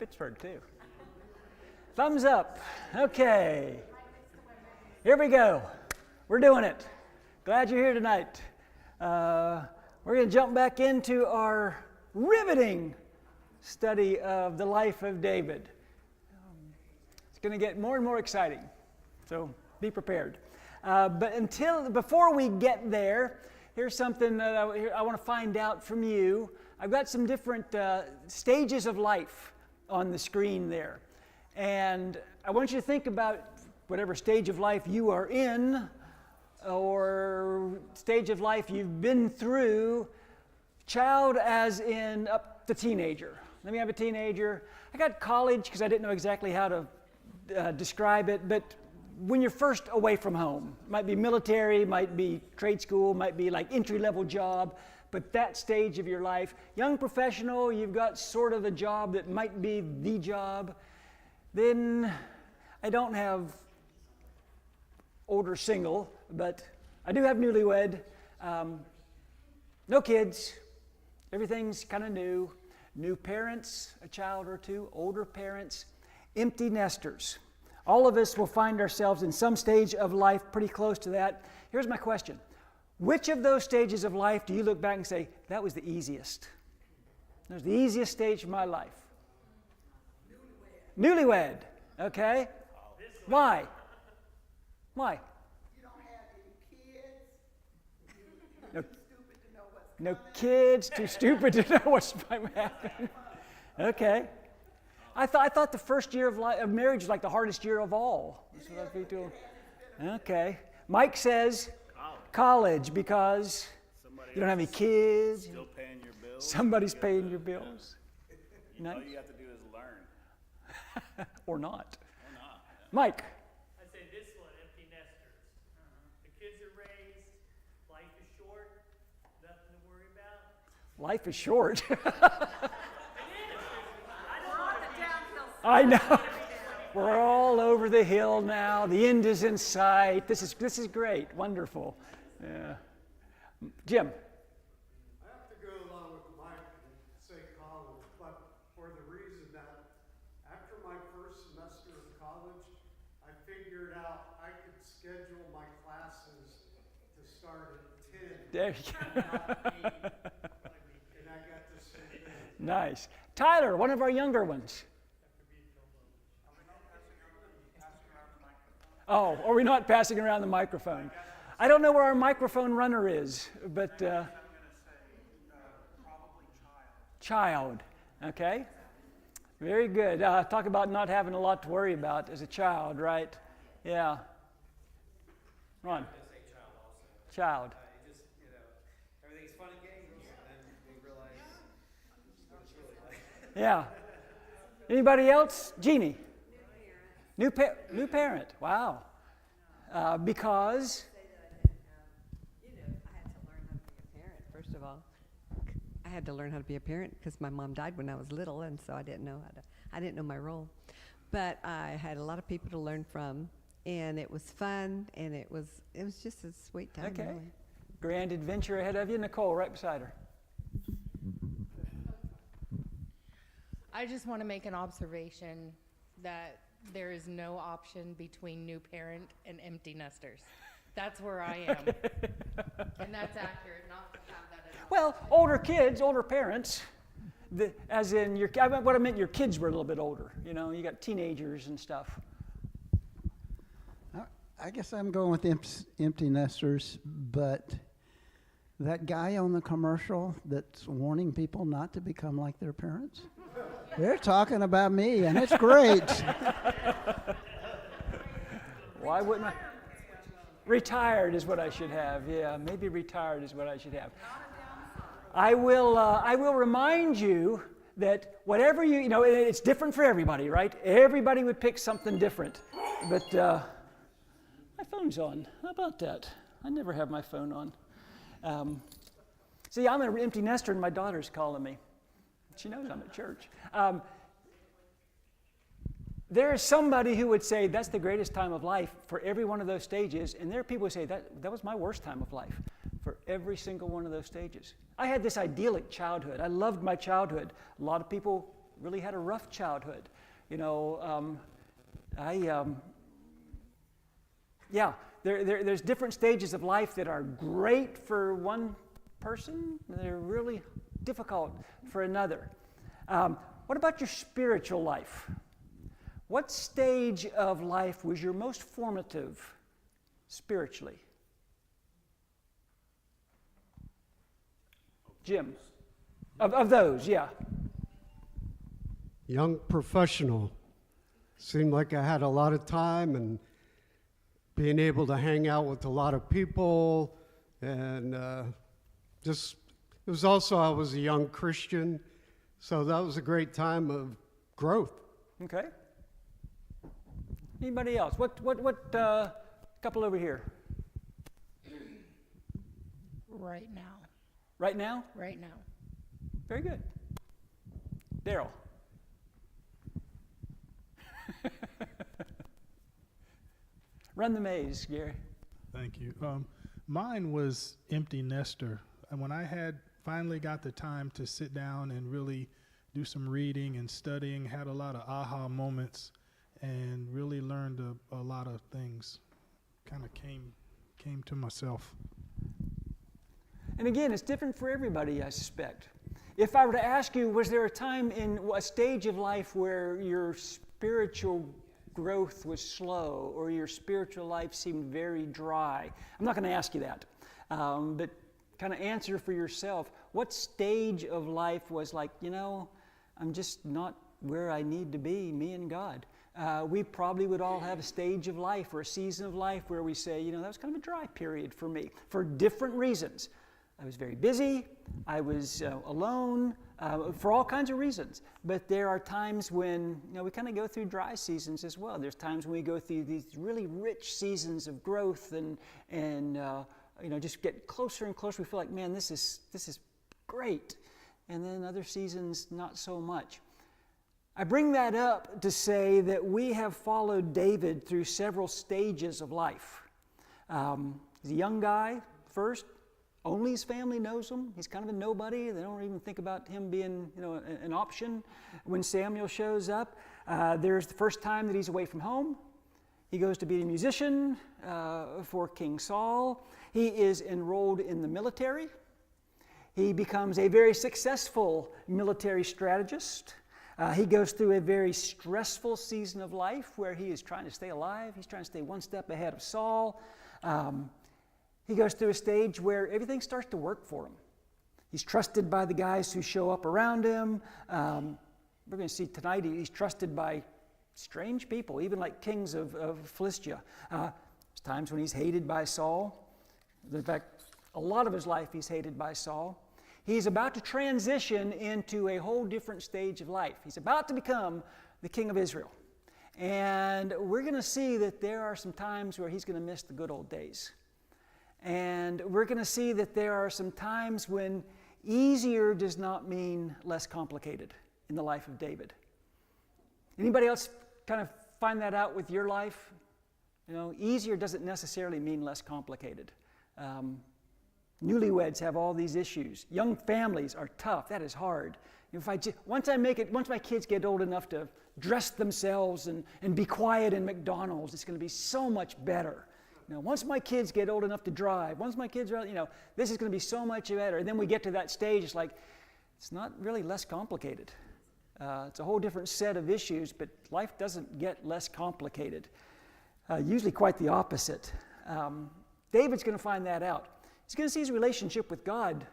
Pittsburgh, too. Thumbs up. Okay. Here we go. We're doing it. Glad you're here tonight. We're going to jump back into our riveting study of the life of David. It's going to get more and more exciting, so be prepared. But before we get there, here's something that I want to find out from you. I've got some different stages of life on the screen there. And I want you to think about whatever stage of life you are in or stage of life you've been through, child as in up to teenager. Let me have a teenager. I got college because I didn't know exactly how to describe it, but when you're first away from home, might be military, might be trade school, might be like entry-level job, but that stage of your life, young professional, you've got sort of a job that might be the job. Then I don't have older single, but I do have newlywed, no kids, everything's kind of new parents, a child or two, older parents, empty nesters. All of us will find ourselves in some stage of life pretty close to that. Here's my question. Which of those stages of life do you look back and say, that was the easiest? That was the easiest stage of my life. Newlywed. Okay. Why? Why? You don't have any kids. No, Too stupid to know what's no coming. kids, too stupid to know what's going to happen. Okay. I thought the first year of marriage was like the hardest year of all. That's what I'd be doing. Okay. Mike says college because you don't have any kids. Still paying your bills. Somebody's paying your bills. All you have to do is learn. Or not. Or not. Mike. I say this one, empty nesters. The kids are raised, life is short, nothing to worry about. Life is short. I I know. We're all over the hill now. The end is in sight. This is great. Wonderful. Yeah. Jim. I have to go along with Mike and say college, but for the reason that after my first semester of college, I figured out I could schedule my classes to start at 10. There you go. Not 8. And I got to sit in. Nice. Tyler, one of our younger ones. Oh, are we not passing around the microphone? I don't know where our microphone runner is, but I'm going to say probably child. Okay. Very good. Talk about not having a lot to worry about as a child, right? Yeah. Ron. Child. Just, everything's fun and games, and then we realize what it's really like. Yeah. Anybody else? Jeannie. New parent. Wow. Because I had to learn how to be a parent, first of all. I had to learn how to be a parent because my mom died when I was little, and so I didn't know my role. But I had a lot of people to learn from, and it was fun, and it was just a sweet time. okay. Really. Grand adventure ahead of you. Nicole, right beside her. I just want to make an observation that there is no option between new parent and empty nesters. That's where I am. And that's accurate, not to have that as Well, older kids, older parents, as in what I meant, your kids were a little bit older. You know, you got teenagers and stuff. I guess I'm going with empty nesters, but that guy on the commercial that's warning people not to become like their parents, they're talking about me, and it's great. Why wouldn't I? Retired is what I should have. Yeah, maybe retired is what I should have. I will remind you that whatever it's different for everybody, right? Everybody would pick something different. But my phone's on. How about that? I never have my phone on. See, I'm an empty nester, and my daughter's calling me. She knows I'm at church. There is somebody who would say that's the greatest time of life for every one of those stages, and there are people who say that was my worst time of life for every single one of those stages. I had this idyllic childhood. I loved my childhood. A lot of people really had a rough childhood. There's different stages of life that are great for one person, and they're really difficult for another. What about your spiritual life? What stage of life was your most formative spiritually? Jim, of those, yeah. Young professional. Seemed like I had a lot of time and being able to hang out with a lot of people, and it was also, I was a young Christian, so that was a great time of growth. Okay. Anybody else? What couple over here? Right now. Right now? Right now. Very good. Daryl. Run the maze, Gary. Thank you. Mine was empty nester. And when I had finally got the time to sit down and really do some reading and studying, had a lot of aha moments, and really learned a lot of things. Kind of came to myself. And again, it's different for everybody, I suspect. If I were to ask you, was there a time in a stage of life where your spiritual growth was slow or your spiritual life seemed very dry? I'm not going to ask you that, but kind of answer for yourself. What stage of life was like, I'm just not where I need to be, me and God? We probably would all have a stage of life or a season of life where we say, that was kind of a dry period for me for different reasons. I was very busy, I was alone, for all kinds of reasons. But there are times when we kind of go through dry seasons as well. There's times when we go through these really rich seasons of growth and just get closer and closer. We feel like, man, this is great. And then other seasons, not so much. I bring that up to say that we have followed David through several stages of life. He's a young guy first. Only his family knows him. He's kind of a nobody. They don't even think about him being, an option when Samuel shows up. There's the first time that he's away from home. He goes to be a musician for King Saul. He is enrolled in the military. He becomes a very successful military strategist. He goes through a very stressful season of life where he is trying to stay alive. He's trying to stay one step ahead of Saul. He goes through a stage where everything starts to work for him. He's trusted by the guys who show up around him. We're going to see tonight he's trusted by strange people, even like kings of Philistia. There's times when he's hated by Saul. In fact, a lot of his life he's hated by Saul. He's about to transition into a whole different stage of life. He's about to become the king of Israel. And we're going to see that there are some times where he's going to miss the good old days. And we're going to see that there are some times when easier does not mean less complicated in the life of David. Anybody else kind of find that out with your life? Easier doesn't necessarily mean less complicated. Newlyweds have all these issues. Young families are tough. That is hard. Once my kids get old enough to dress themselves and be quiet in McDonald's, it's going to be so much better. Once my kids get old enough to drive, once my kids are, this is going to be so much better. And then we get to that stage, it's like, it's not really less complicated. It's a whole different set of issues, but life doesn't get less complicated. Usually quite the opposite. David's going to find that out. He's going to see his relationship with God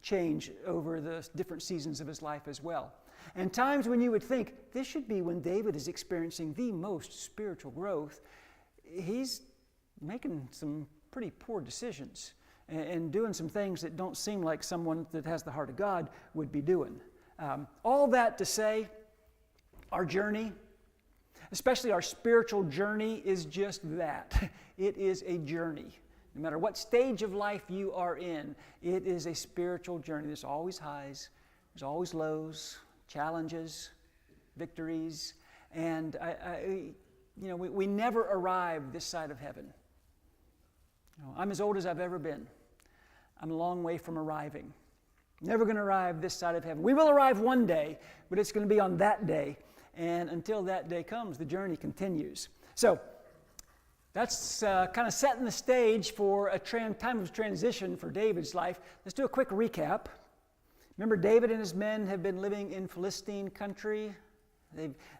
change over the different seasons of his life as well. And times when you would think, this should be when David is experiencing the most spiritual growth, he's making some pretty poor decisions and doing some things that don't seem like someone that has the heart of God would be doing. All that to say, our journey, especially our spiritual journey, is just that. It is a journey. No matter what stage of life you are in, it is a spiritual journey. There's always highs, there's always lows, challenges, victories, and we never arrive this side of heaven. I'm as old as I've ever been. I'm a long way from arriving. Never going to arrive this side of heaven. We will arrive one day, but it's going to be on that day. And until that day comes, the journey continues. So that's kind of setting the stage for a time of transition for David's life. Let's do a quick recap. Remember, David and his men have been living in Philistine country.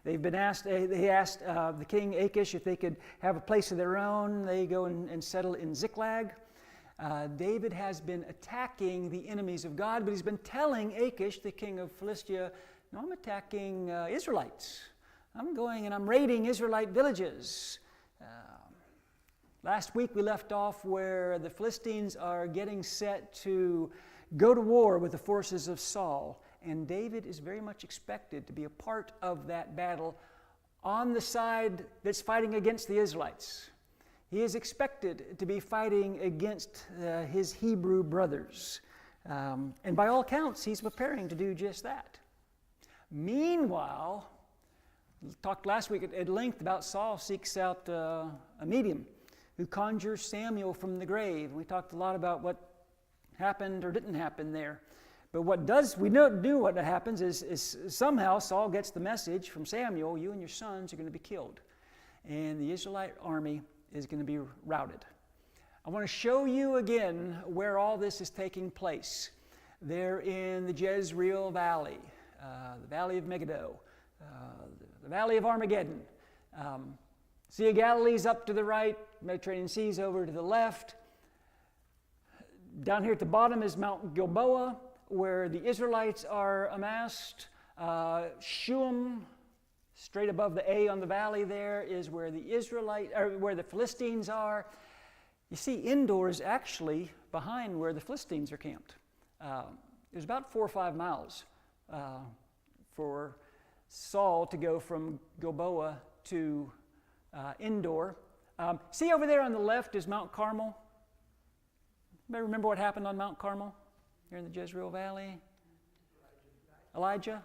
They've been asked. They asked the king Achish if they could have a place of their own. They go and settle in Ziklag. David has been attacking the enemies of God, but he's been telling Achish, the king of Philistia, "No, I'm attacking Israelites. I'm going and I'm raiding Israelite villages." Last week we left off where the Philistines are getting set to go to war with the forces of Saul, and David is very much expected to be a part of that battle on the side that's fighting against the Israelites. He is expected to be fighting against his Hebrew brothers. And by all accounts, he's preparing to do just that. Meanwhile, we talked last week at length about Saul seeks out a medium who conjures Samuel from the grave. We talked a lot about what happened or didn't happen there. But we knew what happens is somehow Saul gets the message from Samuel, "You and your sons are going to be killed." And the Israelite army is going to be routed. I want to show you again where all this is taking place. They're in the Jezreel Valley, the Valley of Megiddo, the Valley of Armageddon. Sea of Galilee's up to the right, Mediterranean Sea's over to the left. Down here at the bottom is Mount Gilboa, where the Israelites are amassed. Shuam, straight above the A on the valley there, is where where the Philistines are. You see, Endor is actually behind where the Philistines are camped. There's about 4 or 5 miles for Saul to go from Gilboa to Endor. See over there on the left is Mount Carmel. Anybody remember what happened on Mount Carmel here in the Jezreel Valley? Elijah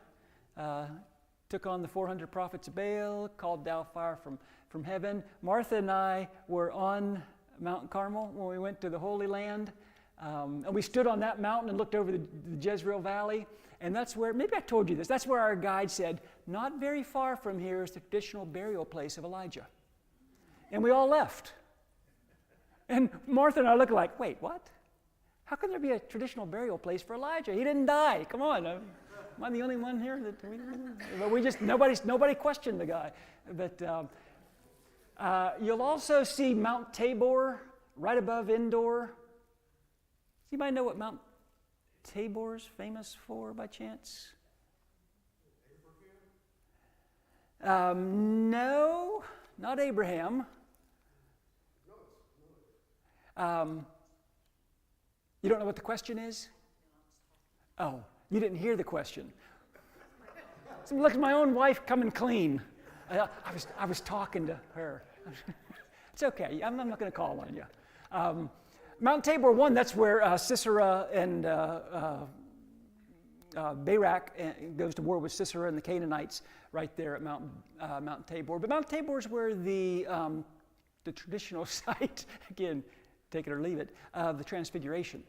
took on the 400 prophets of Baal, called down fire from heaven. Martha and I were on Mount Carmel when we went to the Holy Land. And we stood on that mountain and looked over the Jezreel Valley. And that's where, maybe I told you this, that's where our guide said, not very far from here is the traditional burial place of Elijah. And we all left. And Martha and I looked like, wait, what? How can there be a traditional burial place for Elijah? He didn't die. Come on. Am I the only one here? Nobody questioned the guy. But you'll also see Mount Tabor right above Endor. Does anybody know what Mount Tabor is famous for by chance? No, not Abraham. You don't know what the question is? Oh, you didn't hear the question. So look at my own wife coming clean. I was talking to her. It's okay. I'm not going to call on you. Mount Tabor 1, that's where Sisera and Barak goes to war with Sisera and the Canaanites right there at Mount Tabor. But Mount Tabor is where the traditional site, again, take it or leave it, of the Transfiguration.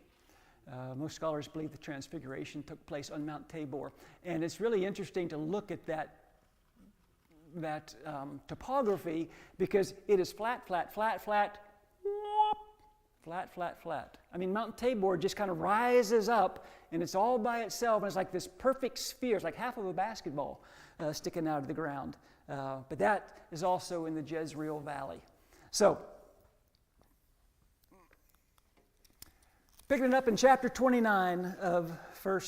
Most scholars believe the Transfiguration took place on Mount Tabor. And it's really interesting to look at that topography because it is flat, flat, flat, flat, flat, flat, flat. I mean, Mount Tabor just kind of rises up and it's all by itself and it's like this perfect sphere. It's like half of a basketball sticking out of the ground. But that is also in the Jezreel Valley. So, picking it up in chapter 29 of 1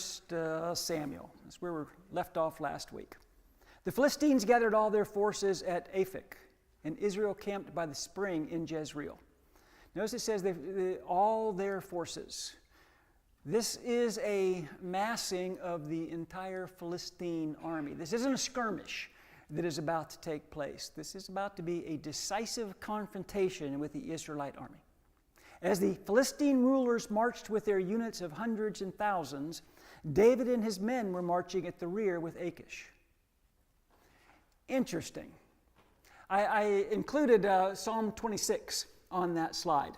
Samuel. That's where we left off last week. The Philistines gathered all their forces at Aphek, and Israel camped by the spring in Jezreel. Notice it says all their forces. This is a massing of the entire Philistine army. This isn't a skirmish that is about to take place. This is about to be a decisive confrontation with the Israelite army. As the Philistine rulers marched with their units of hundreds and thousands, David and his men were marching at the rear with Achish. Interesting. I included Psalm 26 on that slide.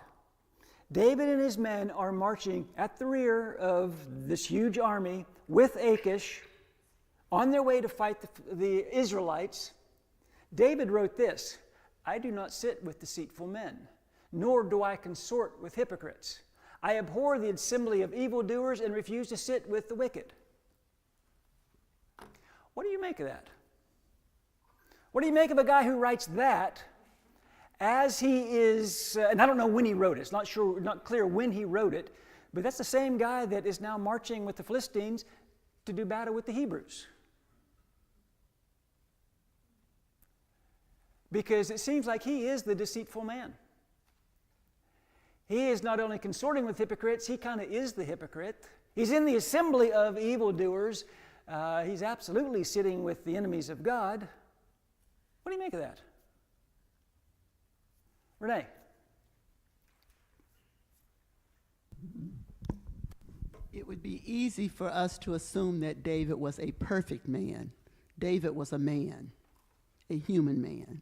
David and his men are marching at the rear of this huge army with Achish on their way to fight the Israelites. David wrote this, "I do not sit with deceitful men, nor do I consort with hypocrites. I abhor the assembly of evildoers and refuse to sit with the wicked." What do you make of that? What do you make of a guy who writes that as he is, and I don't know when he wrote it, it's not clear when he wrote it, but that's the same guy that is now marching with the Philistines to do battle with the Hebrews. Because it seems like he is the deceitful man. He is not only consorting with hypocrites, he kind of is the hypocrite. He's in the assembly of evildoers. He's absolutely sitting with the enemies of God. What do you make of that? Renee? It would be easy for us to assume that David was a perfect man. David was a man, a human man.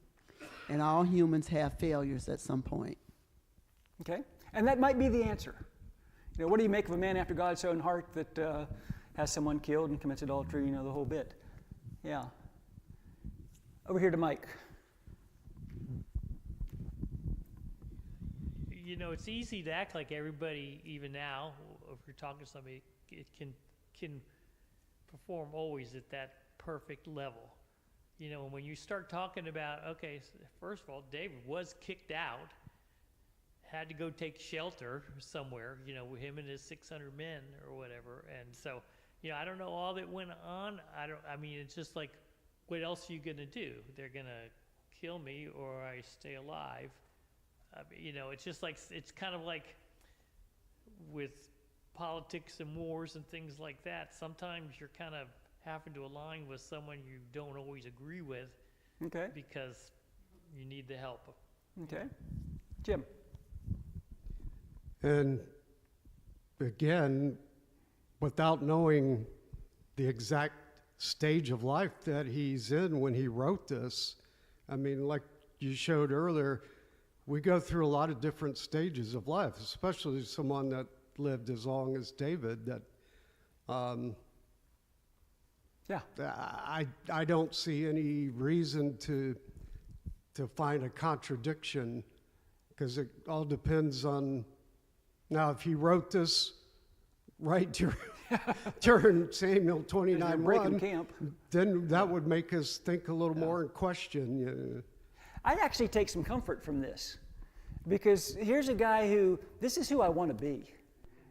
And all humans have failures at some point. Okay, and that might be the answer. You know, what do you make of a man after God's own heart that has someone killed and commits adultery, you know, the whole bit? Yeah. Over here to Mike. You know, it's easy to act like everybody, even now, if you're talking to somebody, it can perform always at that perfect level. You know, when you start talking about, okay, first of all, David was kicked out, had to go take shelter somewhere, you know, with him and his 600 men or whatever. And so, you know, I don't know all that went on. I mean, it's just like, what else are you going to do? They're going to kill me or I stay alive. I mean, you know, it's just like, it's kind of like with politics and wars and things like that. Sometimes you're kind of having to align with someone you don't always agree with. Okay. Because you need the help. Okay. Jim. And again, without knowing the exact stage of life that he's in when he wrote this, I mean, like you showed earlier, we go through a lot of different stages of life, especially someone that lived as long as David. That, Yeah. I don't see any reason to find a contradiction, because it all depends on. Now, if he wrote this right during Samuel 29:1, camp, then that would make us think a little more and question. You know. I actually take some comfort from this, because here's a guy who, this is who I want to be.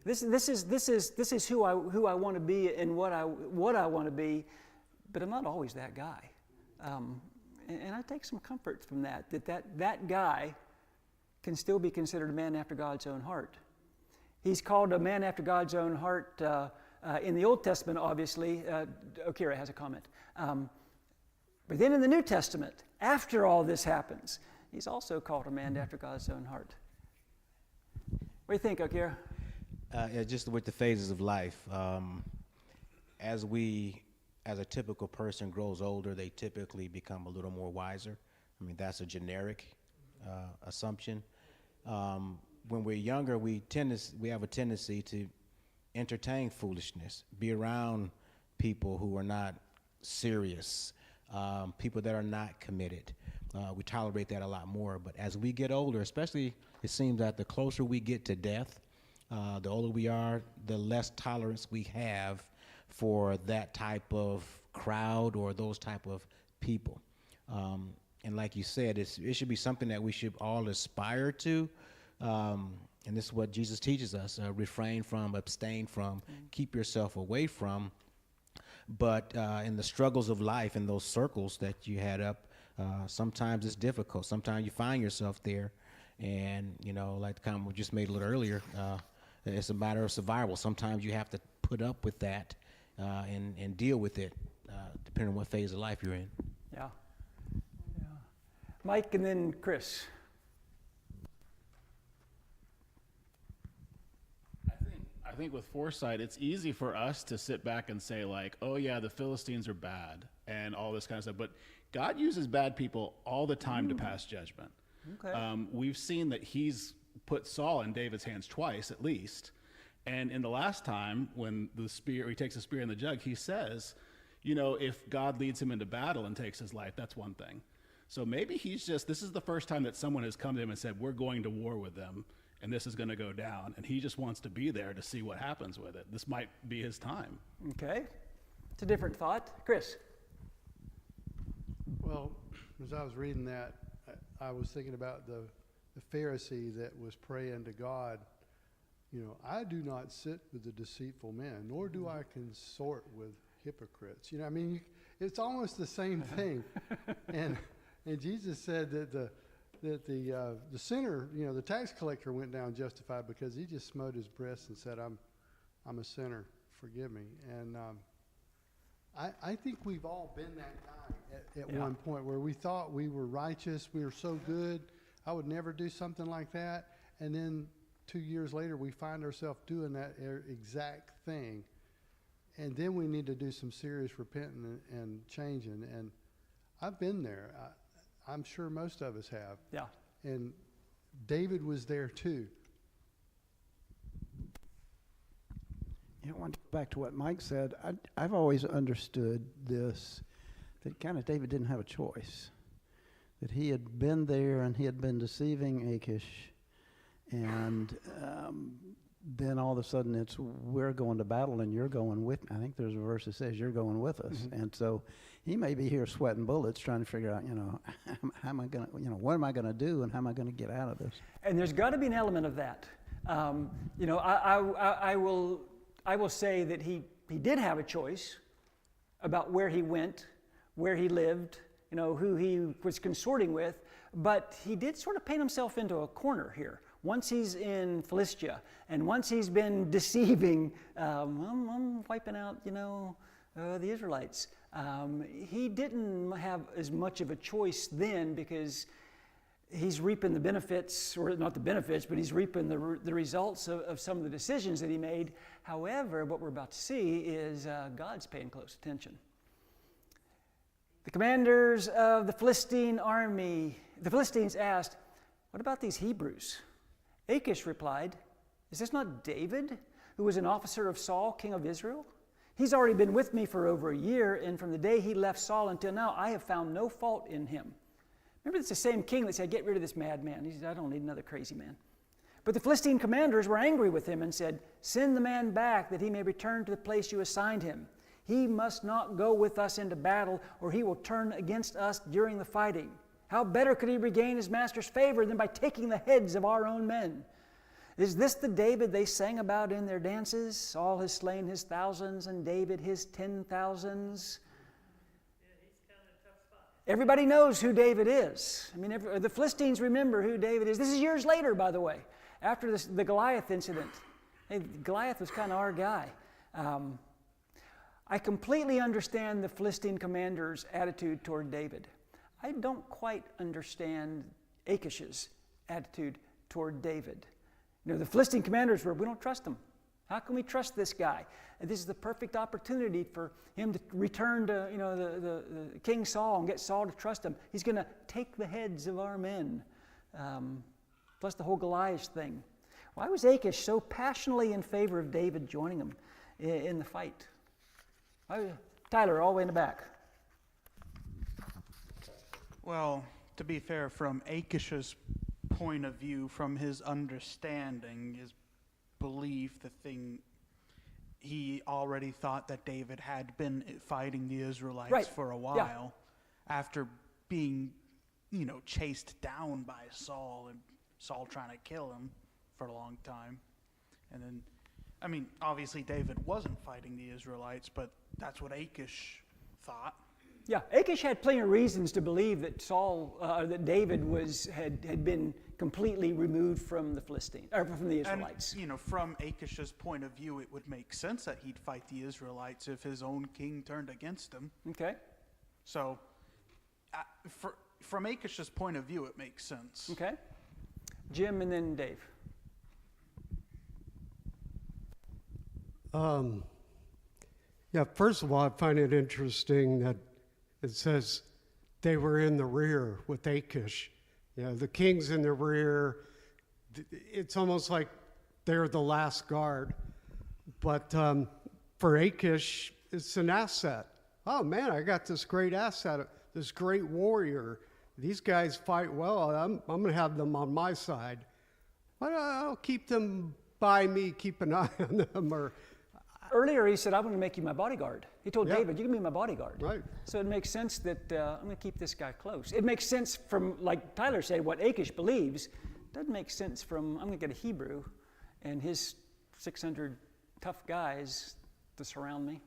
This is who I want to be and what I want to be, but I'm not always that guy, and I take some comfort from that guy can still be considered a man after God's own heart. He's called a man after God's own heart in the Old Testament, obviously. Okira has a comment. But then in the New Testament, after all this happens, he's also called a man after God's own heart. What do you think, Okira? Yeah, just with the phases of life. As a typical person grows older, they typically become a little more wiser. I mean, that's a generic assumption. When we're younger, we have a tendency to entertain foolishness, be around people who are not serious, people that are not committed. We tolerate that a lot more. But as we get older, especially, it seems that the closer we get to death, the older we are, the less tolerance we have for that type of crowd or those type of people. And like you said, it should be something that we should all aspire to. And this is what Jesus teaches us, refrain from, abstain from, keep yourself away from. But in the struggles of life, in those circles that you had up, sometimes it's difficult. Sometimes you find yourself there. And, you know, like the comment we just made a little earlier, it's a matter of survival. Sometimes you have to put up with that and deal with it, depending on what phase of life you're in. Yeah. Mike and then Chris. I think with foresight, it's easy for us to sit back and say, like, oh yeah, the Philistines are bad and all this kind of stuff. But God uses bad people all the time to pass judgment. Okay. We've seen that he's put Saul in David's hands twice at least. And in the last time, when he takes the spear in the jug, he says, you know, if God leads him into battle and takes his life, that's one thing. So maybe this is the first time that someone has come to him and said, we're going to war with them, and this is going to go down. And he just wants to be there to see what happens with it. This might be his time. Okay. It's a different thought. Chris? Well, as I was reading that, I was thinking about the Pharisee that was praying to God, you know, I do not sit with the deceitful men, nor do I consort with hypocrites. You know, I mean, it's almost the same thing. and Jesus said that the sinner, you know, the tax collector went down justified because he just smote his breast and said, I'm a sinner, forgive me. And I think we've all been that guy at one point where we thought we were righteous, we were so good, I would never do something like that. And then 2 years later, we find ourselves doing that exact thing. And then we need to do some serious repenting and changing. And I've been there. I'm sure most of us have. Yeah. And David was there too. You know, I want to go back to what Mike said. I've always understood this, that kind of David didn't have a choice. That he had been there and he had been deceiving Achish. And then all of a sudden it's, we're going to battle and you're going with me. I think there's a verse that says you're going with us. Mm-hmm. And so he may be here sweating bullets trying to figure out, you know, how am I going to, you know, what am I going to do and how am I going to get out of this? And there's got to be an element of that. You know, I will say that he did have a choice about where he went, where he lived, you know, who he was consorting with, but he did sort of paint himself into a corner here. Once he's in Philistia, and once he's been deceiving, I'm wiping out, you know, the Israelites. He didn't have as much of a choice then because he's reaping the benefits, or not the benefits, but he's reaping the results of some of the decisions that he made. However, what we're about to see is God's paying close attention. The commanders of the Philistine army, the Philistines asked, what about these Hebrews? Achish replied, is this not David, who was an officer of Saul, king of Israel? He's already been with me for over a year, and from the day he left Saul until now, I have found no fault in him. Remember, it's the same king that said, get rid of this madman. He said, I don't need another crazy man. But the Philistine commanders were angry with him and said, send the man back that he may return to the place you assigned him. He must not go with us into battle, or he will turn against us during the fighting. How better could he regain his master's favor than by taking the heads of our own men? Is this the David they sang about in their dances? Saul has slain his thousands and David his 10,000s. Everybody knows who David is. I mean, the Philistines remember who David is. This is years later, by the way, after the Goliath incident. Hey, Goliath was kind of our guy. I completely understand the Philistine commander's attitude toward David. I don't quite understand Achish's attitude toward David. You know, the Philistine commanders we don't trust him. How can we trust this guy? And this is the perfect opportunity for him to return to, you know, the King Saul and get Saul to trust him. He's going to take the heads of our men. Plus the whole Goliath thing. Why was Achish so passionately in favor of David joining him in the fight? Tyler, all the way in the back. Well, to be fair, from Achish's point of view, from his understanding, his belief, the thing, he already thought that David had been fighting the Israelites for a while after being, you know, chased down by Saul and Saul trying to kill him for a long time. And then, I mean, obviously David wasn't fighting the Israelites, but that's what Achish thought. Yeah, Achish had plenty of reasons to believe that that David had been completely removed from the Philistines, or from the Israelites. And, you know, from Achish's point of view, it would make sense that he'd fight the Israelites if his own king turned against him. Okay. So, from Achish's point of view, it makes sense. Okay. Jim and then Dave. Yeah, first of all, I find it interesting that it says they were in the rear with Achish. You know, the king's in the rear, it's almost like they're the last guard. But for Achish, it's an asset. Oh man, I got this great asset, this great warrior. These guys fight well. I'm going to have them on my side. But I'll keep them by me, keep an eye on them. Or Earlier, he said, I'm going to make you my bodyguard. He told Yeah. David, you can be my bodyguard. Right. So it makes sense that I'm going to keep this guy close. It makes sense from, like Tyler said, what Achish believes. Doesn't make sense from, I'm going to get a Hebrew and his 600 tough guys to surround me.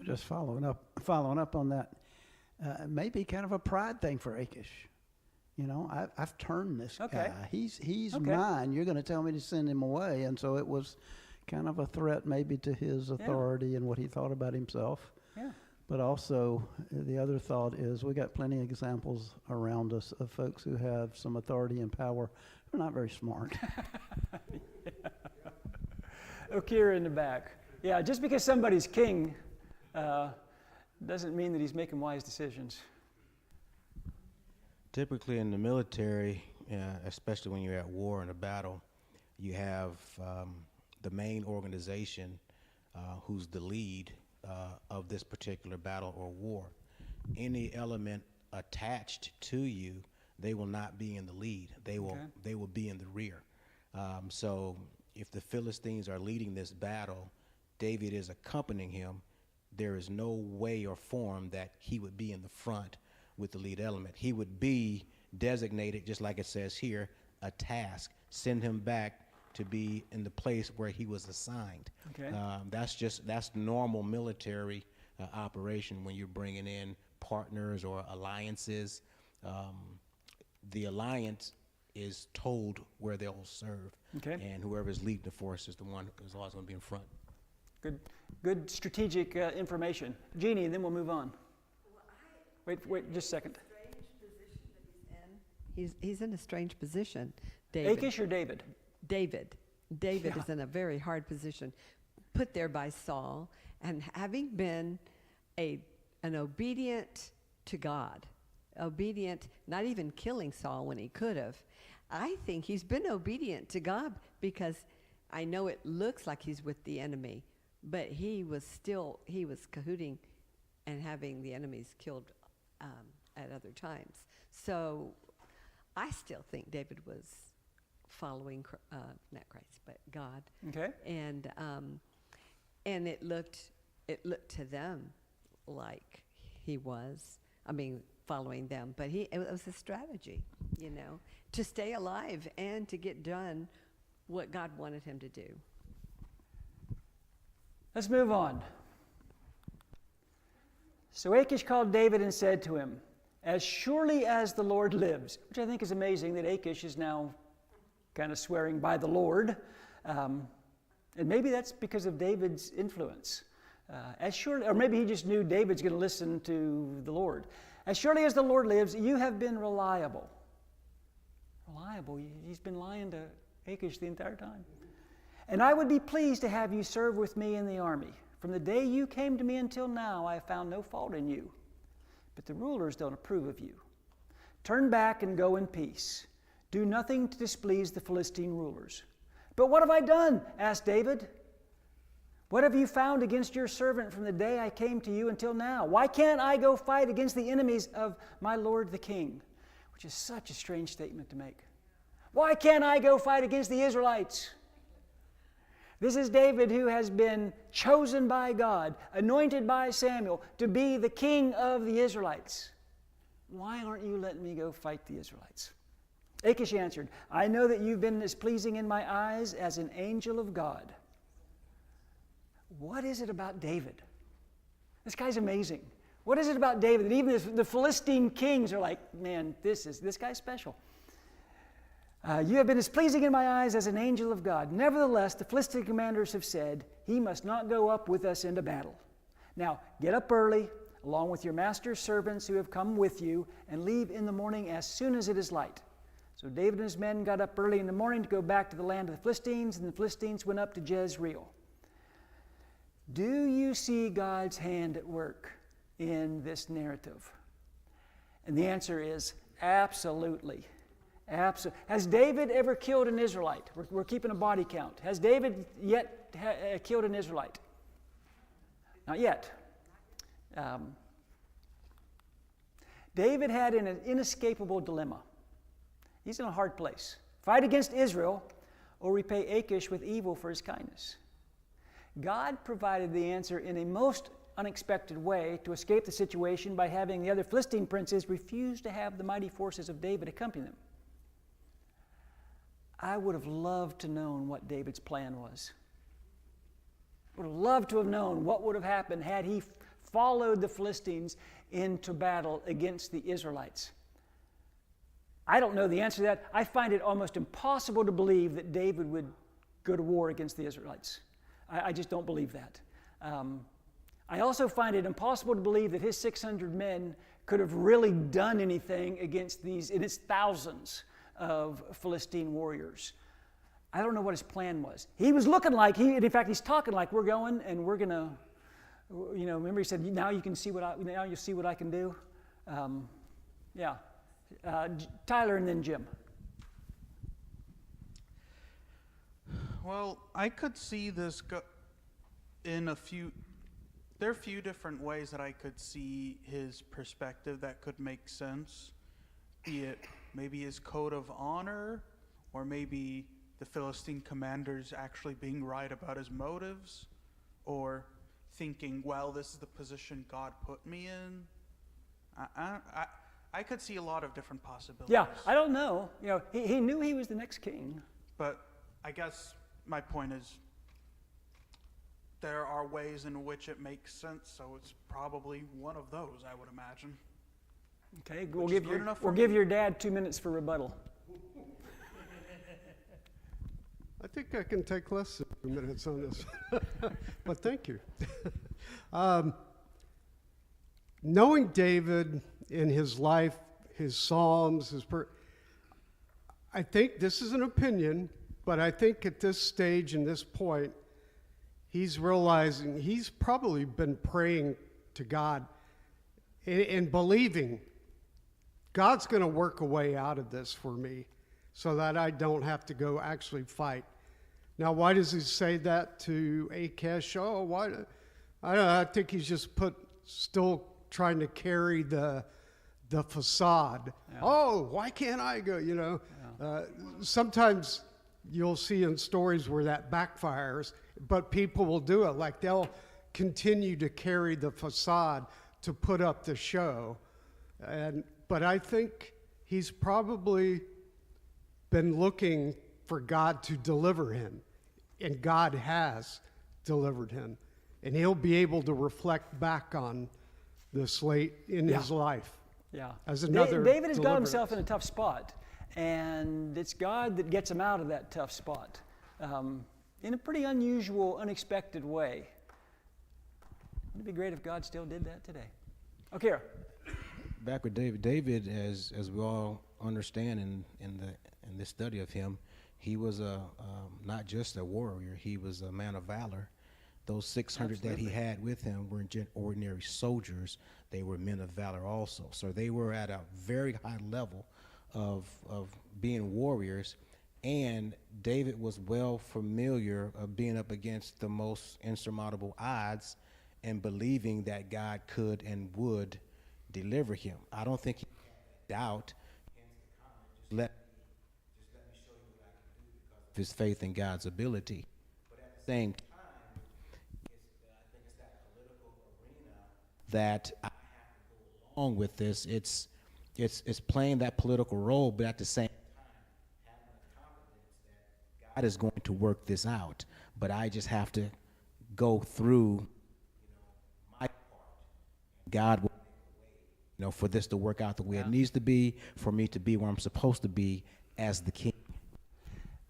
Just following up on that, maybe kind of a pride thing for Achish. You know, I've turned this Okay. guy. He's Okay. mine. You're going to tell me to send him away, and so it was kind of a threat maybe to his authority and what he thought about himself. Yeah. But also, the other thought is we got plenty of examples around us of folks who have some authority and power who are not very smart. Okira in the back. Yeah, just because somebody's king doesn't mean that he's making wise decisions. Typically in the military, especially when you're at war in a battle, you have the main organization who's the lead of this particular battle or war. Any element attached to you, they will not be in the lead. They will be in the rear. So if the Philistines are leading this battle, David is accompanying him. There is no way or form that he would be in the front with the lead element. He would be designated, just like it says here, a task. Send him back to be in the place where he was assigned. Okay. That's normal military operation when you're bringing in partners or alliances. The alliance is told where they'll serve. Okay. And whoever's leading the force is the one who's always going to be in front. Good strategic information. Jeannie, and then we'll move on. Wait, just a second. He's in a strange position, David. Achish or David? David is in a very hard position, put there by Saul, and having been an obedient to God, obedient, not even killing Saul when he could have. I think he's been obedient to God because I know it looks like he's with the enemy, but he was cahooting and having the enemies killed at other times. So I still think David was following not Christ, but God. Okay. And it looked to them like he was. I mean, following them, but it was a strategy, you know, to stay alive and to get done what God wanted him to do. Let's move on. So Achish called David and said to him, "As surely as the Lord lives," which I think is amazing that Achish is now kind of swearing by the Lord. And maybe that's because of David's influence. As surely, or maybe he just knew David's going to listen to the Lord. "As surely as the Lord lives, you have been reliable." Reliable? He's been lying to Achish the entire time. "And I would be pleased to have you serve with me in the army. From the day you came to me until now, I have found no fault in you. But the rulers don't approve of you. Turn back and go in peace. Do nothing to displease the Philistine rulers." "But what have I done?" asked David. "What have you found against your servant from the day I came to you until now? Why can't I go fight against the enemies of my lord the king?" Which is such a strange statement to make. Why can't I go fight against the Israelites? This is David, who has been chosen by God, anointed by Samuel to be the king of the Israelites. Why aren't you letting me go fight the Israelites? Achish answered, "I know that you've been as pleasing in my eyes as an angel of God." What is it about David? This guy's amazing. What is it about David that even the Philistine kings are like, man, this guy's special. "You have been as pleasing in my eyes as an angel of God. Nevertheless, the Philistine commanders have said, he must not go up with us into battle. Now, get up early, along with your master's servants who have come with you, and leave in the morning as soon as it is light." So David and his men got up early in the morning to go back to the land of the Philistines, and the Philistines went up to Jezreel. Do you see God's hand at work in this narrative? And the answer is absolutely. Absolutely. Has David ever killed an Israelite? We're keeping a body count. Has David yet killed an Israelite? Not yet. David had an inescapable dilemma. He's in a hard place. Fight against Israel or repay Achish with evil for his kindness. God provided the answer in a most unexpected way to escape the situation by having the other Philistine princes refuse to have the mighty forces of David accompany them. I would have loved to known what David's plan was. Would have loved to have known what would have happened had he followed the Philistines into battle against the Israelites. I don't know the answer to that. I find it almost impossible to believe that David would go to war against the Israelites. I just don't believe that. I also find it impossible to believe that his 600 men could have really done anything against these, and it's thousands of Philistine warriors. I don't know what his plan was. He was looking like, in fact, he's talking like, we're going and we're going to, remember he said, now you see what I can do. Tyler and then Jim. Well, I could see this in there are a few different ways that I could see his perspective that could make sense. Be it maybe his code of honor, or maybe the Philistine commanders actually being right about his motives, or thinking, well, this is the position God put me in. I could see a lot of different possibilities. Yeah, I don't know. He knew he was the next king. But I guess my point is there are ways in which it makes sense, so it's probably one of those, I would imagine. Okay, we'll give your dad 2 minutes for rebuttal. I think I can take less than 2 minutes on this, but thank you. Knowing David in his life, his Psalms, I think this is an opinion, but I think at this stage and this point, he's realizing he's probably been praying to God and believing God's going to work a way out of this for me so that I don't have to go actually fight. Now, why does he say that to Achish? Oh, why? I don't know. I think he's just still trying to carry the facade. Yeah. Oh, why can't I go? Yeah. Sometimes you'll see in stories where that backfires, but people will do it. Like they'll continue to carry the facade to put up the show. But I think he's probably been looking for God to deliver him, and God has delivered him. And he'll be able to reflect back on this late in his life. Yeah. As another David has got himself in a tough spot, and it's God that gets him out of that tough spot in a pretty unusual, unexpected way. Wouldn't it be great if God still did that today? Okay. Back with David. David, as we all understand in this study of him, he was not just a warrior, he was a man of valor. Those 600 that he had with him weren't ordinary soldiers, they were men of valor also. So they were at a very high level of being warriors, and David was well familiar of being up against the most insurmountable odds and believing that God could and would deliver him. I don't think he had doubt. Just let me show you what I can do because of his faith in God's ability. But at the same time, I think it's that political arena that I have to go along with this. It's playing that political role, but at the same time, having the confidence that God is going to work this out. But I just have to go through, my part. God will. For this to work out the way it needs to be, for me to be where I'm supposed to be as the king.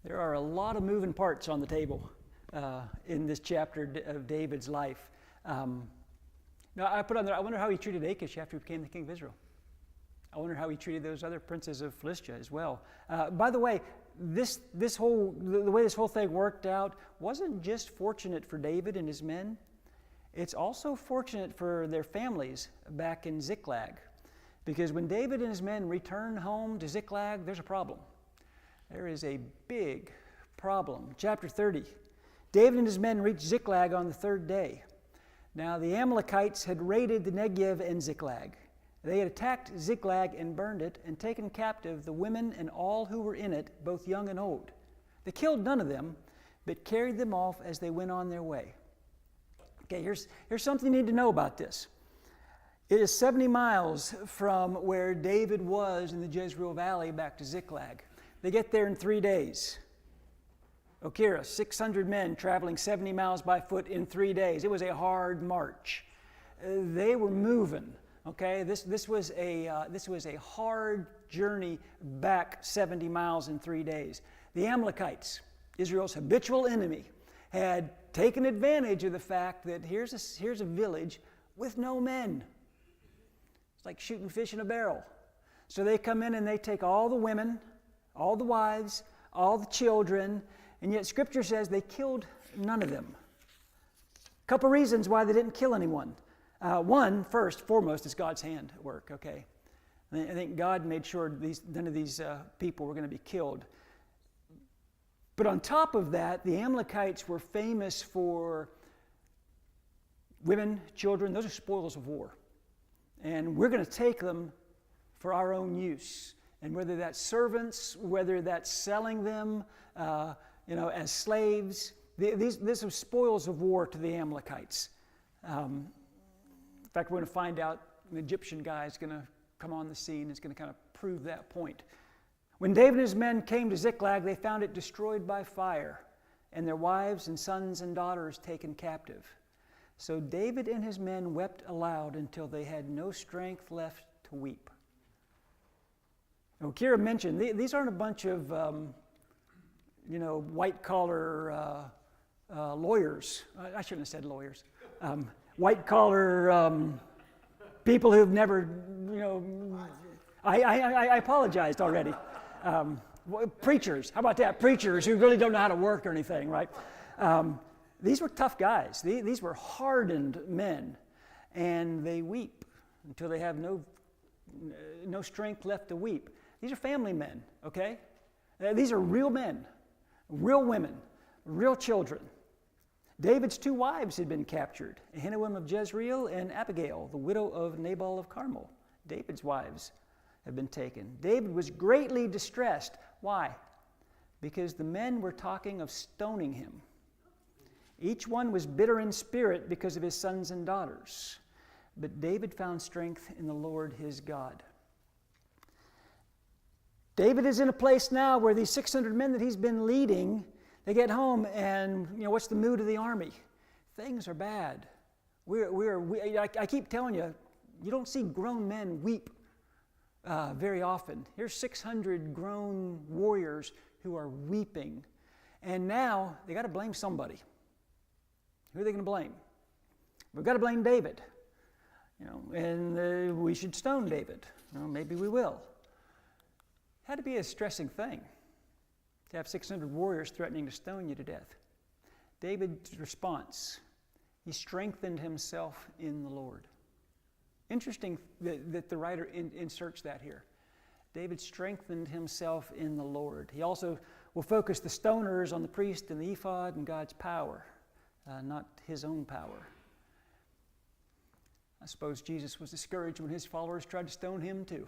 There are a lot of moving parts on the table in this chapter of David's life. Now, I put on there, I wonder how he treated Achish after he became the king of Israel. I wonder how he treated those other princes of Philistia as well. By the way, the way this whole thing worked out wasn't just fortunate for David and his men. It's also fortunate for their families back in Ziklag, because when David and his men return home to Ziklag, there's a problem. There is a big problem. Chapter 30. David and his men reached Ziklag on the third day. Now the Amalekites had raided the Negev and Ziklag. They had attacked Ziklag and burned it and taken captive the women and all who were in it, both young and old. They killed none of them, but carried them off as they went on their way. Okay, here's something you need to know about this. It is 70 miles from where David was in the Jezreel Valley back to Ziklag. They get there in 3 days. Okira, 600 men traveling 70 miles by foot in 3 days. It was a hard march. They were moving. Okay, this was a hard journey back 70 miles in 3 days. The Amalekites, Israel's habitual enemy, had taken advantage of the fact that here's a village with no men. It's like shooting fish in a barrel. So they come in and they take all the women, all the wives, all the children, and yet Scripture says they killed none of them. A couple reasons why they didn't kill anyone. One, first, foremost, is God's hand at work, okay? I think God made sure none of these people were going to be killed. But on top of that, the Amalekites were famous for women, children. Those are spoils of war. And we're going to take them for our own use. And whether that's servants, whether that's selling them, as slaves, these are spoils of war to the Amalekites. In fact, we're going to find out an Egyptian guy is going to come on the scene. Is going to kind of prove that point. When David and his men came to Ziklag, they found it destroyed by fire, and their wives and sons and daughters taken captive. So David and his men wept aloud until they had no strength left to weep. Now, Kira mentioned these aren't a bunch of white-collar lawyers. I shouldn't have said lawyers. White-collar people who've never, I apologized already. Preachers, how about that? Preachers who really don't know how to work or anything, right? These were tough guys. These were hardened men, and they weep until they have no strength left to weep. These are family men, okay? These are real men, real women, real children. David's 2 wives had been captured, Ahinoam of Jezreel and Abigail, the widow of Nabal of Carmel. David's wives had been taken. David was greatly distressed. Why? Because the men were talking of stoning him. Each one was bitter in spirit because of his sons and daughters. But David found strength in the Lord his God. David is in a place now where these 600 men that he's been leading, they get home and, what's the mood of the army? Things are bad. I keep telling you, you don't see grown men weep very often. Here's 600 grown warriors who are weeping. And now they got to blame somebody. Who are they going to blame? We've got to blame David. And we should stone David. Maybe we will. It had to be a stressing thing to have 600 warriors threatening to stone you to death. David's response, he strengthened himself in the Lord. Interesting that the writer inserts that here. David strengthened himself in the Lord. He also will focus the stoners on the priest and the ephod and God's power, not his own power. I suppose Jesus was discouraged when his followers tried to stone him too.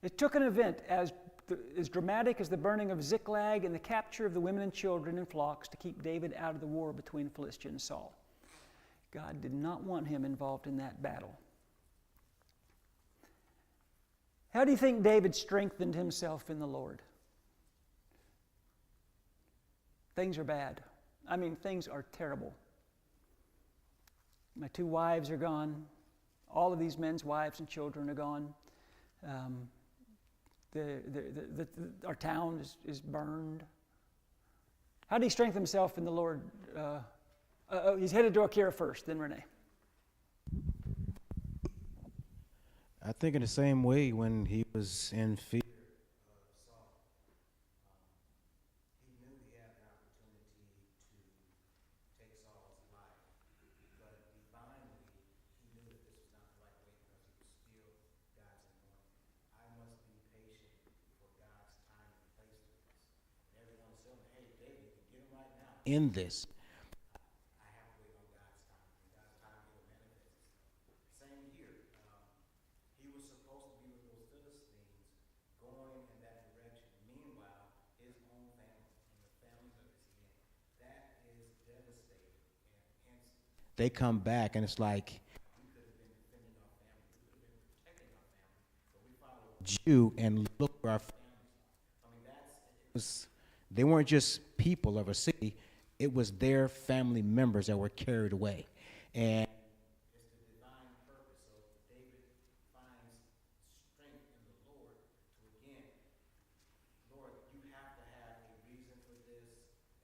It took an event as dramatic as the burning of Ziklag and the capture of the women and children and flocks to keep David out of the war between Philistia and Saul. God did not want him involved in that battle. How do you think David strengthened himself in the Lord? Things are bad. Things are terrible. My 2 wives are gone. All of these men's wives and children are gone. Our town is burned. How did he strengthen himself in the Lord? He's headed to Akira first, then Renee. I think in the same way when he was in fear of Saul, he knew he had an opportunity to take Saul's life, but divinely he knew that this was not the right way because he was still God's anointed. I must be patient for in this. I have to wait on God's time. God's time will manifest. Same here. He was supposed to be with those Philistines going in that direction. Meanwhile, his own family and the families of his men, that is devastating. And hence, they come back and it's like, we could have been defending our family, we could have been protecting our family, but we followed you and look for our families. I mean, they weren't just people of a city, it was their family members that were carried away. And it's the divine purpose. So David finds strength in the Lord to again, Lord, you have to have a reason for this,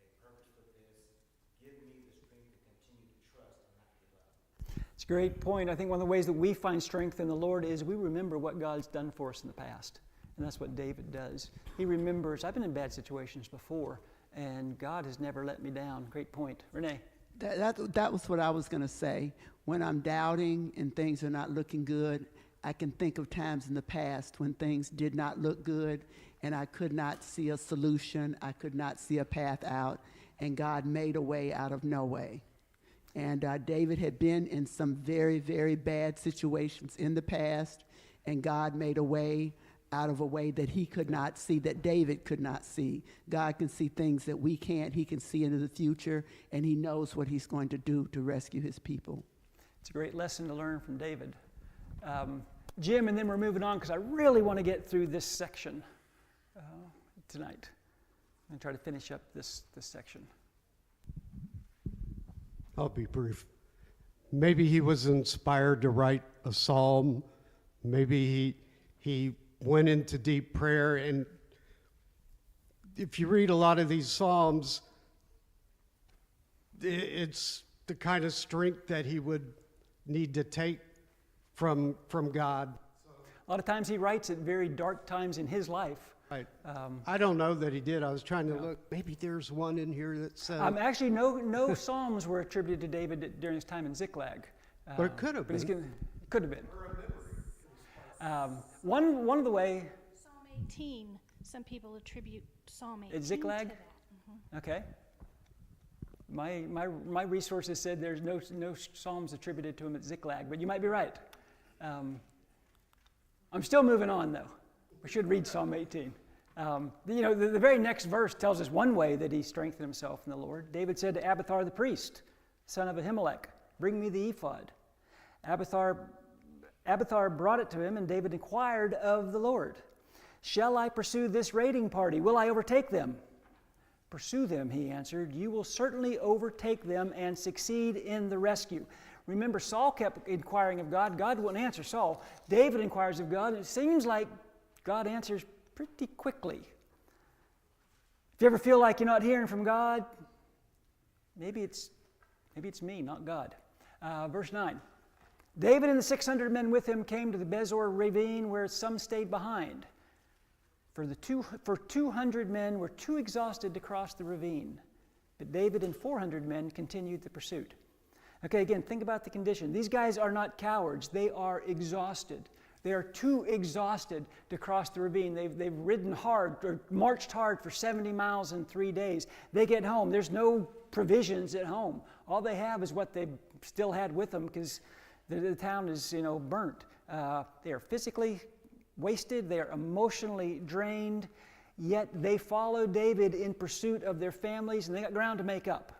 a purpose for this. Give me the strength to continue to trust and not give up. It's a great point. I think one of the ways that we find strength in the Lord is we remember what God's done for us in the past. And that's what David does. He remembers, I've been in bad situations before, and God has never let me down. Great point. Renee? That was what I was going to say. When I'm doubting and things are not looking good, I can think of times in the past when things did not look good and I could not see a solution, I could not see a path out, and God made a way out of no way. And David had been in some very, very bad situations in the past, and God made a way out of a way that he could not see, that David could not see. God can see things that we can't. He can see into the future, and he knows what he's going to do to rescue his people. It's a great lesson to learn from David. Jim, and then we're moving on because I really want to get through this section tonight and try to finish up this section. I'll be brief. Maybe he was inspired to write a psalm. Maybe he went into deep prayer. And if you read a lot of these psalms, it's the kind of strength that he would need to take from God. A lot of times he writes at very dark times in his life. Right. I don't know that he did. I was trying to look. Maybe there's one in here that says. Actually, no psalms were attributed to David during his time in Ziklag. But it could have been. Could have been. One of the way. Psalm 18. Some people attribute Psalm 18 at Ziklag? to that. Mm-hmm. Okay. My resources said there's no psalms attributed to him at Ziklag, but you might be right. I'm still moving on though. We should read Psalm 18. The very next verse tells us one way that he strengthened himself in the Lord. David said to Abiathar the priest, son of Ahimelech, bring me the ephod. Abiathar brought it to him, and David inquired of the Lord, shall I pursue this raiding party? Will I overtake them? Pursue them, he answered. You will certainly overtake them and succeed in the rescue. Remember, Saul kept inquiring of God. God wouldn't answer Saul. David inquires of God, and it seems like God answers pretty quickly. If you ever feel like you're not hearing from God, maybe it's me, not God. Verse 9. David and the 600 men with him came to the Besor ravine, where some stayed behind. For 200 men were too exhausted to cross the ravine, but David and 400 men continued the pursuit. Okay, again, think about the condition. These guys are not cowards. They are exhausted. They are too exhausted to cross the ravine. They've ridden hard or marched hard for 70 miles in 3 days. They get home. There's no provisions at home. All they have is what they still had with them because the town is, burnt. They are physically wasted. They are emotionally drained. Yet they follow David in pursuit of their families, and they got ground to make up.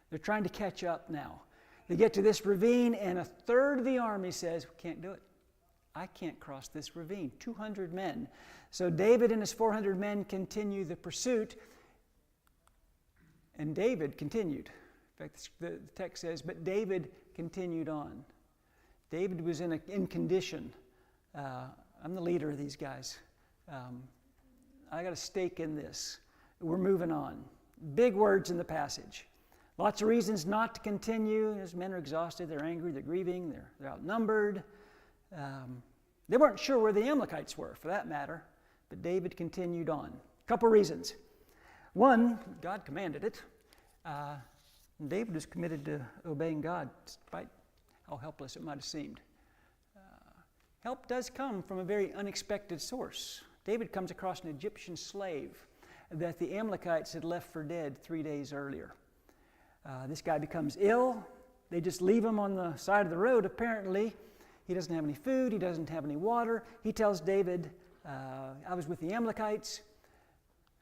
They're trying to catch up now. They get to this ravine, and a third of the army says, we can't do it. I can't cross this ravine. 200 men. So David and his 400 men continue the pursuit, and David continued. In fact, the text says, but David continued on. David was in condition. I'm the leader of these guys. I got a stake in this. We're moving on. Big words in the passage. Lots of reasons not to continue. His men are exhausted, they're angry, they're grieving, they're outnumbered. They weren't sure where the Amalekites were, for that matter, but David continued on. A couple reasons. One, God commanded it. David was committed to obeying God, despite how helpless it might have seemed. Help does come from a very unexpected source. David comes across an Egyptian slave that the Amalekites had left for dead 3 days earlier. This guy becomes ill. They just leave him on the side of the road, apparently. He doesn't have any food. He doesn't have any water. He tells David, I was with the Amalekites.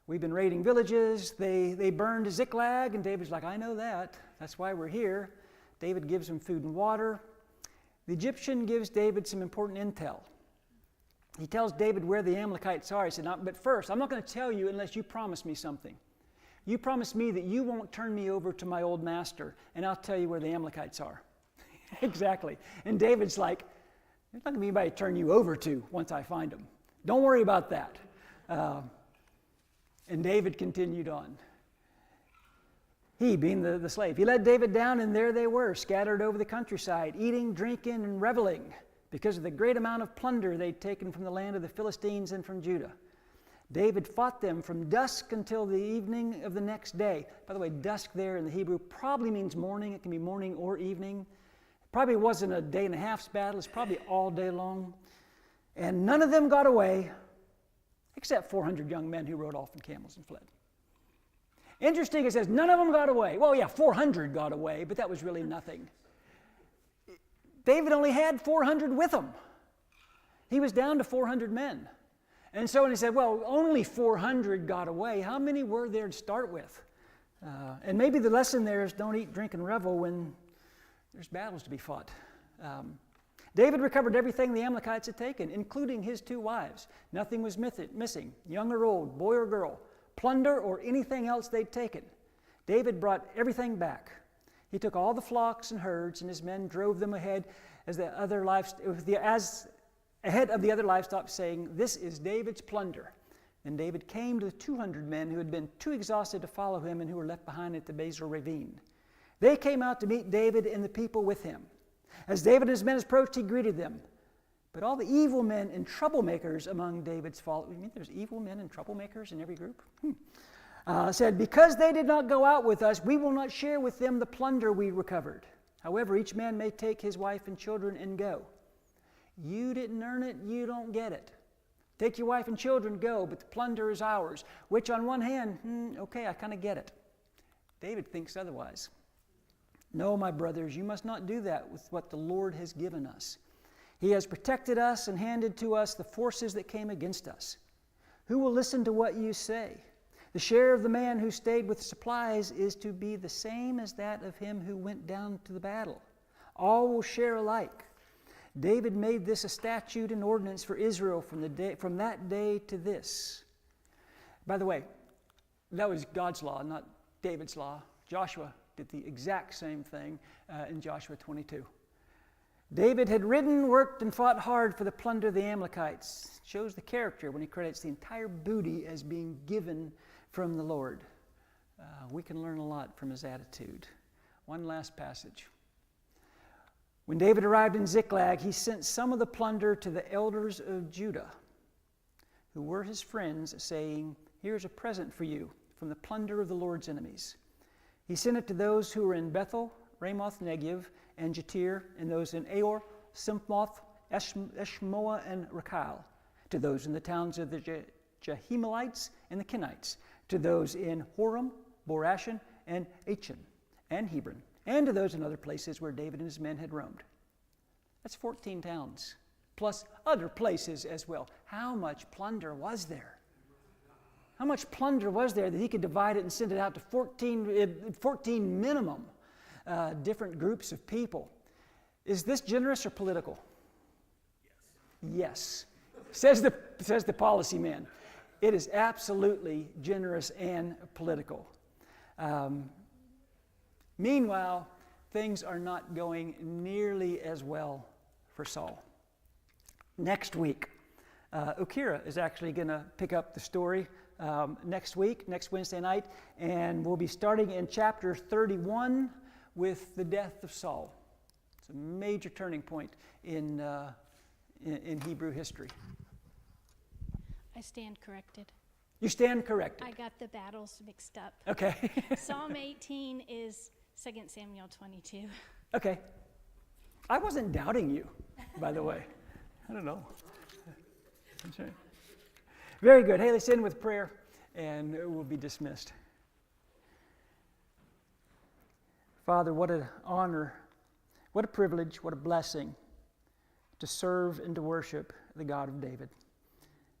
We've been raiding villages. They burned Ziklag. And David's like, I know that. That's why we're here. David gives him food and water. The Egyptian gives David some important intel. He tells David where the Amalekites are. He said, but first, I'm not going to tell you unless you promise me something. You promise me that you won't turn me over to my old master, and I'll tell you where the Amalekites are. Exactly. And David's like, there's not going to be anybody to turn you over to once I find them. Don't worry about that. And David continued on. He, being the slave, he led David down, and there they were, scattered over the countryside, eating, drinking, and reveling, because of the great amount of plunder they'd taken from the land of the Philistines and from Judah. David fought them from dusk until the evening of the next day. By the way, dusk there in the Hebrew probably means morning. It can be morning or evening. It probably wasn't a day and a half's battle. It's probably all day long. And none of them got away, except 400 young men who rode off on camels and fled. Interesting, it says none of them got away. Well, yeah, 400 got away, but that was really nothing. David only had 400 with him. He was down to 400 men. And so when he said, well, only 400 got away, how many were there to start with? And maybe the lesson there is don't eat, drink, and revel when there's battles to be fought. David recovered everything the Amalekites had taken, including his 2 wives. Nothing was missing, young or old, boy or girl, plunder or anything else they'd taken. David brought everything back. He took all the flocks and herds, and his men drove them ahead ahead of the other livestock, saying, "This is David's plunder." And David came to the 200 men who had been too exhausted to follow him and who were left behind at the Bezor ravine. They came out to meet David and the people with him. As David and his men approached, he greeted them. But all the evil men and troublemakers among David's followers, you mean there's evil men and troublemakers in every group? Said, because they did not go out with us, we will not share with them the plunder we recovered. However, each man may take his wife and children and go. You didn't earn it, you don't get it. Take your wife and children, go, but the plunder is ours. Which on one hand, okay, I kind of get it. David thinks otherwise. No, my brothers, you must not do that with what the Lord has given us. He has protected us and handed to us the forces that came against us. Who will listen to what you say? The share of the man who stayed with supplies is to be the same as that of him who went down to the battle. All will share alike. David made this a statute and ordinance for Israel from that day to this. By the way, that was God's law, not David's law. Joshua did the exact same thing in Joshua 22. David had ridden, worked, and fought hard for the plunder of the Amalekites. Shows the character when he credits the entire booty as being given from the Lord. We can learn a lot from his attitude. One last passage. When David arrived in Ziklag, he sent some of the plunder to the elders of Judah, who were his friends, saying, "Here's a present for you from the plunder of the Lord's enemies." He sent it to those who were in Bethel, Ramoth Negev, and Jatir, and those in Aor, Simpmoth, Eshmoa, and Rakal, to those in the towns of the Jehemelites and the Kenites, to those in Horem, Borashan, and Achan, and Hebron, and to those in other places where David and his men had roamed. That's 14 towns, plus other places as well. How much plunder was there? How much plunder was there that he could divide it and send it out to 14 minimum different groups of people? Is this generous or political? Yes. Says the policy man. It is absolutely generous and political. Meanwhile, things are not going nearly as well for Saul. Next week, Ukira is actually going to pick up the story next week, next Wednesday night, and we'll be starting in chapter 31 with the death of Saul. It's a major turning point in Hebrew history. I stand corrected. You stand corrected. I got the battles mixed up. Okay. Psalm 18 is 2 Samuel 22. Okay. I wasn't doubting you, by the way. I don't know. That's right. Very good. Hey, let's end with prayer, and we'll be dismissed. Father, what an honor, what a privilege, what a blessing to serve and to worship the God of David.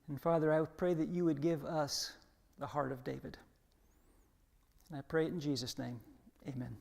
And Father, I pray that you would give us the heart of David. And I pray it in Jesus' name. Amen.